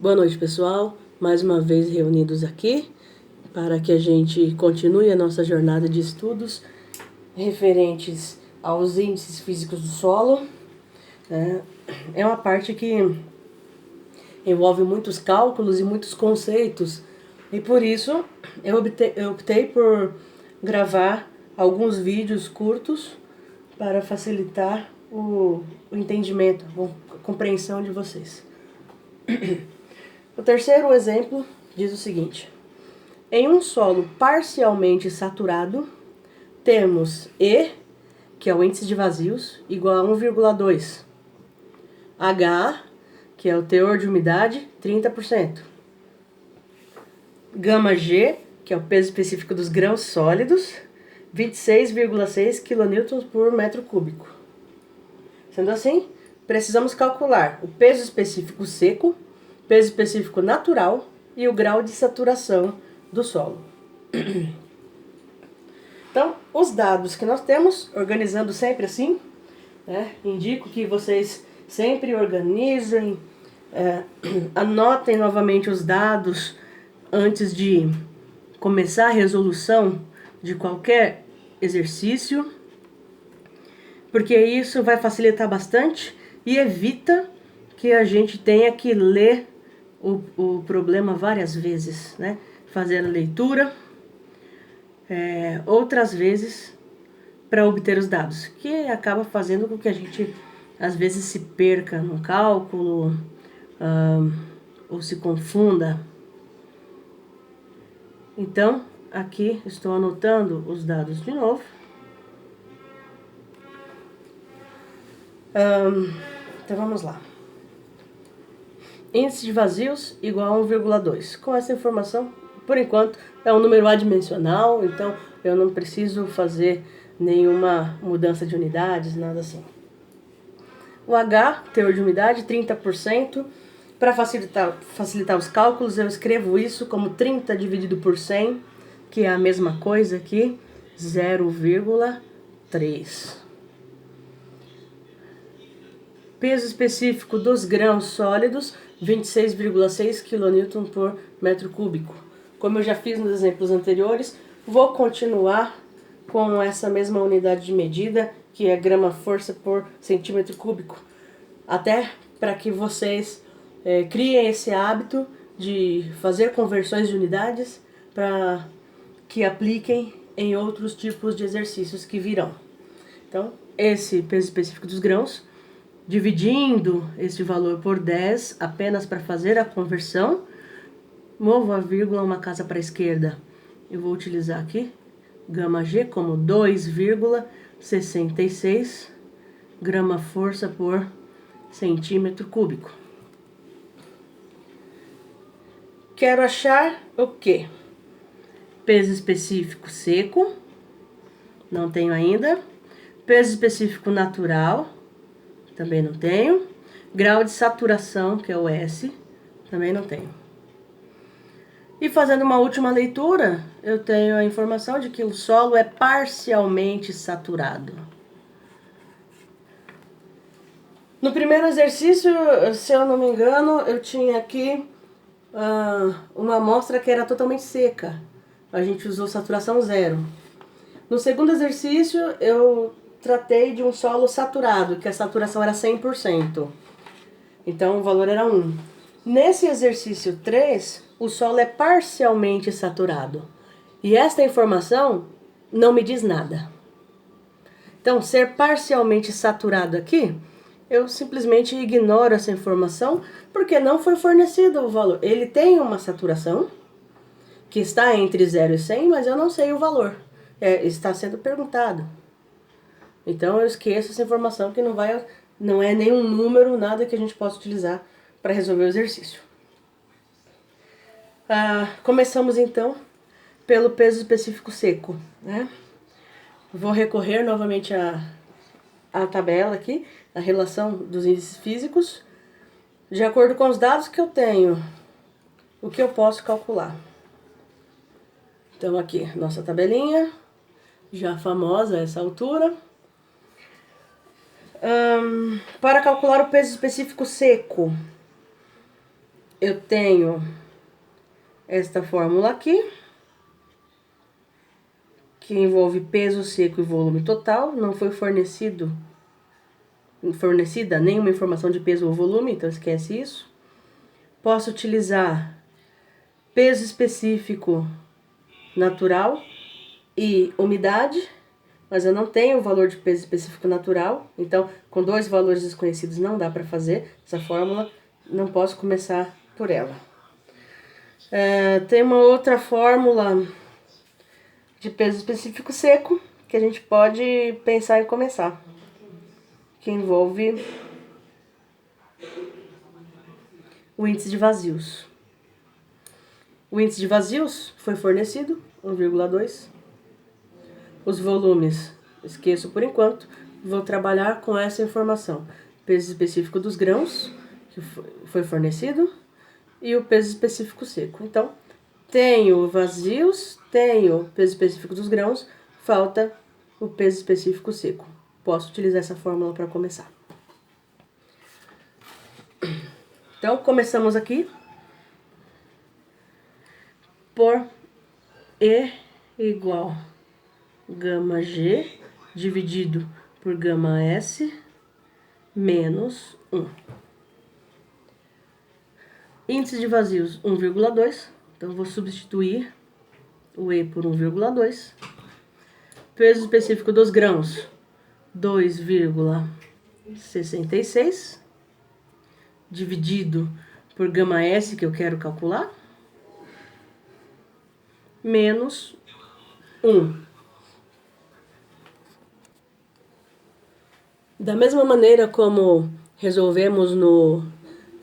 Boa noite, pessoal. Mais uma vez reunidos aqui para que a gente continue a nossa jornada de estudos referentes aos índices físicos do solo. É uma parte que envolve muitos cálculos e muitos conceitos, e por isso eu optei por gravar alguns vídeos curtos para facilitar o entendimento, a compreensão de vocês. O terceiro exemplo diz o seguinte: em um solo parcialmente saturado, temos E, que é o índice de vazios, igual a 1,2. H, que é o teor de umidade, 30%. Gama G, que é o peso específico dos grãos sólidos, 26,6 kN por metro cúbico. Sendo assim, precisamos calcular o peso específico seco, peso específico natural e o grau de saturação do solo. Então, os dados que nós temos, organizando sempre assim, indico que vocês sempre organizem, anotem novamente os dados antes de começar a resolução de qualquer exercício, porque isso vai facilitar bastante e evita que a gente tenha que ler o problema várias vezes, fazer a leitura outras vezes para obter os dados, que acaba fazendo com que a gente às vezes se perca no cálculo ou se confunda. Então, aqui estou anotando os dados de novo. Então vamos lá. Índice de vazios igual a 1,2. Com essa informação, por enquanto, é um número adimensional, então eu não preciso fazer nenhuma mudança de unidades, nada assim. O H, teor de umidade, 30%. Para facilitar os cálculos, eu escrevo isso como 30 dividido por 100, que é a mesma coisa aqui, 0,3. Peso específico dos grãos sólidos, 26,6 kN por metro cúbico. Como eu já fiz nos exemplos anteriores, vou continuar com essa mesma unidade de medida, que é grama-força por centímetro cúbico, até para que vocês criem esse hábito de fazer conversões de unidades para que apliquem em outros tipos de exercícios que virão. Então, esse peso específico dos grãos, dividindo este valor por 10 apenas para fazer a conversão, movo a vírgula uma casa para a esquerda. Eu vou utilizar aqui gama G como 2,66 grama-força por centímetro cúbico. Quero achar o quê? Peso específico seco, não tenho ainda. Peso específico natural, também não tenho. Grau de saturação, que é o S, também não tenho. E fazendo uma última leitura, eu tenho a informação de que o solo é parcialmente saturado. No primeiro exercício, se eu não me engano, eu tinha aqui uma amostra que era totalmente seca. A gente usou saturação 0. No segundo exercício, eu tratei de um solo saturado, que a saturação era 100%. Então, o valor era 1. Nesse exercício 3, o solo é parcialmente saturado. E esta informação não me diz nada. Então, ser parcialmente saturado aqui, eu simplesmente ignoro essa informação, porque não foi fornecido o valor. Ele tem uma saturação, que está entre 0 e 100, mas eu não sei o valor. Está sendo perguntado. Então eu esqueço essa informação, que não é nenhum número, nada que a gente possa utilizar para resolver o exercício. Começamos então pelo peso específico seco. Vou recorrer novamente à tabela aqui, a relação dos índices físicos. De acordo com os dados que eu tenho, o que eu posso calcular. Então aqui, nossa tabelinha, já famosa a essa altura. Para calcular o peso específico seco, eu tenho esta fórmula aqui, que envolve peso seco e volume total. Não foi fornecida nenhuma informação de peso ou volume, então esquece isso. Posso utilizar peso específico natural e umidade, mas eu não tenho o valor de peso específico natural, então com dois valores desconhecidos não dá para fazer essa fórmula, não posso começar por ela. Tem uma outra fórmula de peso específico seco que a gente pode pensar em começar, que envolve o índice de vazios. O índice de vazios foi fornecido, 1,2. Os volumes, esqueço por enquanto, vou trabalhar com essa informação. Peso específico dos grãos, que foi fornecido, e o peso específico seco. Então, tenho vazios, tenho peso específico dos grãos, falta o peso específico seco. Posso utilizar essa fórmula para começar. Então, começamos aqui por E igual gama G dividido por gama S menos 1. Índice de vazios 1,2, então vou substituir o E por 1,2. Peso específico dos grãos 2,66 dividido por gama S, que eu quero calcular, menos 1. Da mesma maneira como resolvemos no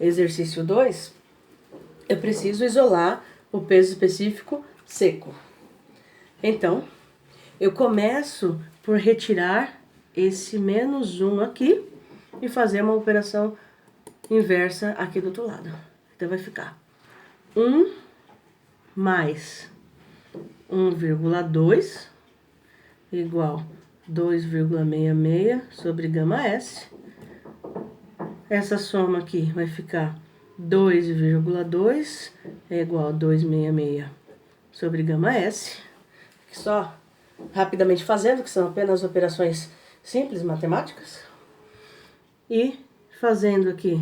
exercício 2, eu preciso isolar o peso específico seco. Então, eu começo por retirar esse menos 1 aqui e fazer uma operação inversa aqui do outro lado. Então, vai ficar 1 mais 1,2 igual 2,66 sobre gama S. Essa soma aqui vai ficar 2,2 é igual a 266 sobre gama S. Só rapidamente fazendo, que são apenas operações simples, matemáticas. E fazendo aqui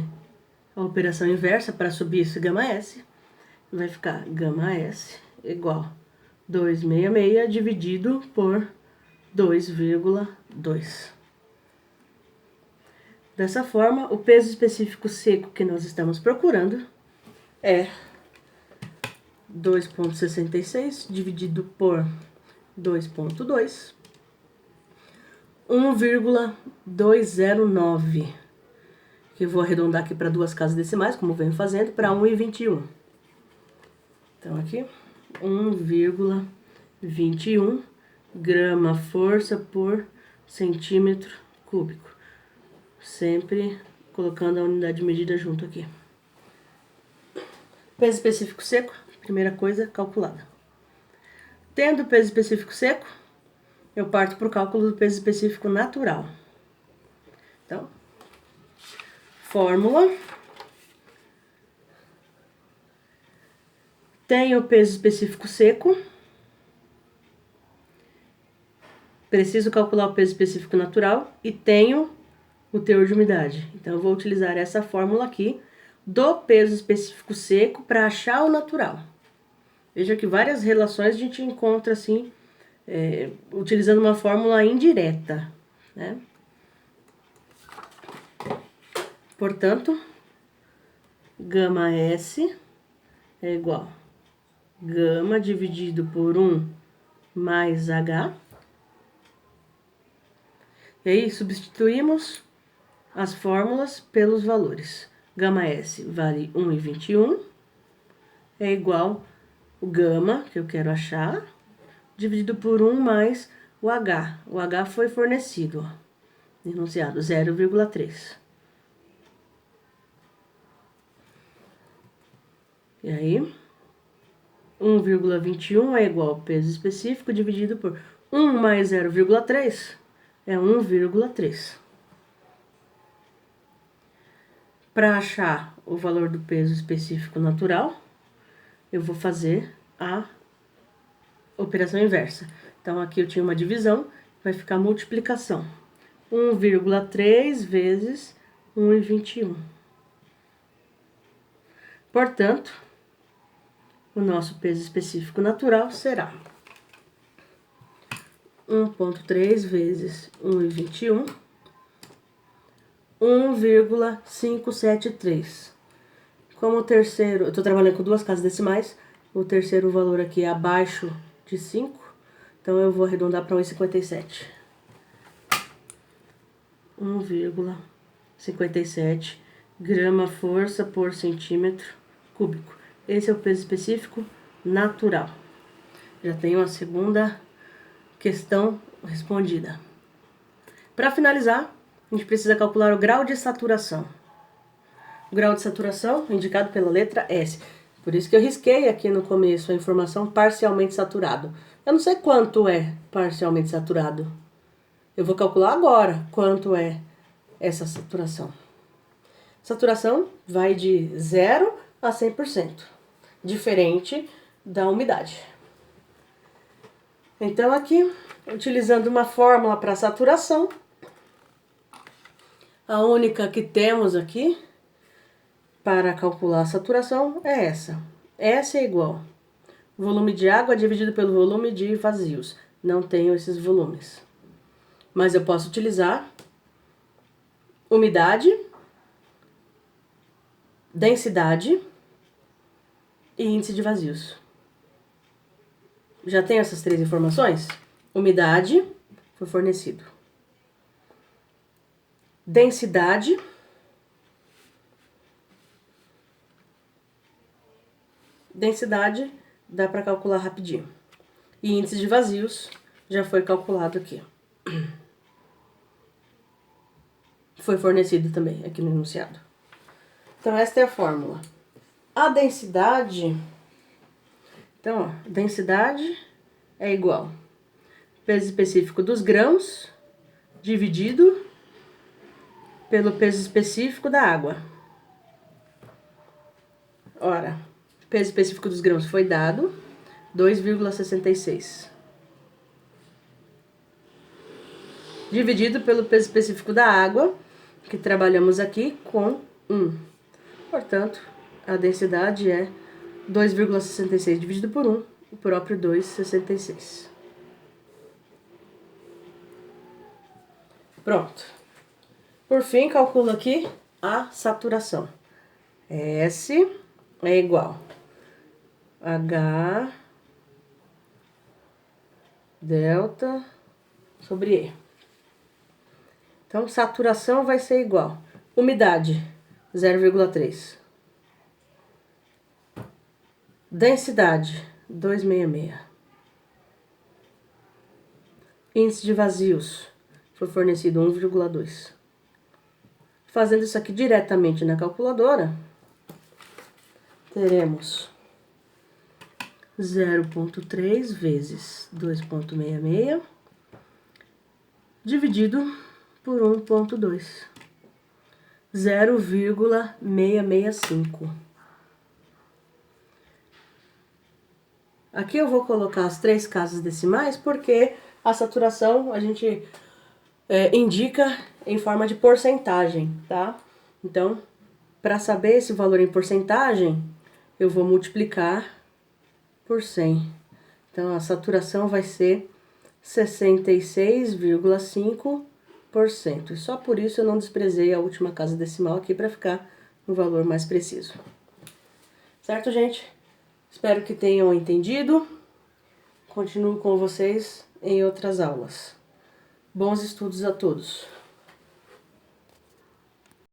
a operação inversa para subir esse gama S, vai ficar gama S igual 266 dividido por 2,2. Dessa forma, o peso específico seco que nós estamos procurando é 2,66 dividido por 2,2, 1,209, que eu vou arredondar aqui para duas casas decimais, como venho fazendo, para 1,21. Então, aqui, 1,21 grama força por centímetro cúbico. Sempre colocando a unidade de medida junto aqui. Peso específico seco, primeira coisa calculada. Tendo o peso específico seco, eu parto para o cálculo do peso específico natural. Então, fórmula. Tenho o peso específico seco. Preciso calcular o peso específico natural e tenho o teor de umidade. Então, eu vou utilizar essa fórmula aqui do peso específico seco para achar o natural. Veja que várias relações a gente encontra assim, utilizando uma fórmula indireta, né? Portanto, gama S é igual gama dividido por 1 mais H. E aí, substituímos as fórmulas pelos valores. Gama S vale 1,21, é igual o gama, que eu quero achar, dividido por 1 mais o H. O H foi fornecido, ó, enunciado, 0,3. E aí, 1,21 é igual ao peso específico dividido por 1 mais 0,3 é 1,3. Para achar o valor do peso específico natural, eu vou fazer a operação inversa. Então, aqui eu tinha uma divisão, vai ficar multiplicação. 1,3 vezes 1,21. Portanto, o nosso peso específico natural será 1,3 vezes 1,21, 1,573. Como o terceiro, eu estou trabalhando com duas casas decimais, o terceiro valor aqui é abaixo de 5, então eu vou arredondar para 1,57. 1,57 grama-força por centímetro cúbico. Esse é o peso específico natural. Já tenho a segunda questão respondida. Para finalizar, a gente precisa calcular o grau de saturação. O grau de saturação indicado pela letra S. Por isso que eu risquei aqui no começo a informação parcialmente saturado. Eu não sei quanto é parcialmente saturado. Eu vou calcular agora quanto é essa saturação. Saturação vai de 0 a 100%, diferente da umidade. Então, aqui, utilizando uma fórmula para saturação, a única que temos aqui para calcular a saturação é essa. S é igual volume de água dividido pelo volume de vazios. Não tenho esses volumes. Mas eu posso utilizar umidade, densidade e índice de vazios. Já tenho essas três informações? Umidade foi fornecido. Densidade. Densidade dá para calcular rapidinho. E índice de vazios já foi calculado aqui. Foi fornecido também aqui no enunciado. Então, esta é a fórmula. A densidade... Então, ó, densidade é igual peso específico dos grãos dividido pelo peso específico da água. Ora, peso específico dos grãos foi dado 2,66. Dividido pelo peso específico da água, que trabalhamos aqui com 1. Portanto, a densidade é 2,66 dividido por 1, o próprio 2,66. Pronto. Por fim, calculo aqui a saturação. S é igual H delta sobre E. Então, saturação vai ser igual. Umidade, 0,3. Densidade, 266. Índice de vazios, foi fornecido 1,2. Fazendo isso aqui diretamente na calculadora, teremos 0,3 vezes 2,66 dividido por 1,2. 0,665. Aqui eu vou colocar as três casas decimais porque a saturação a gente indica em forma de porcentagem, tá? Então, para saber esse valor em porcentagem, eu vou multiplicar por 100. Então, a saturação vai ser 66,5%. E só por isso eu não desprezei a última casa decimal aqui para ficar um valor mais preciso. Certo, gente? Espero que tenham entendido. Continuo com vocês em outras aulas. Bons estudos a todos!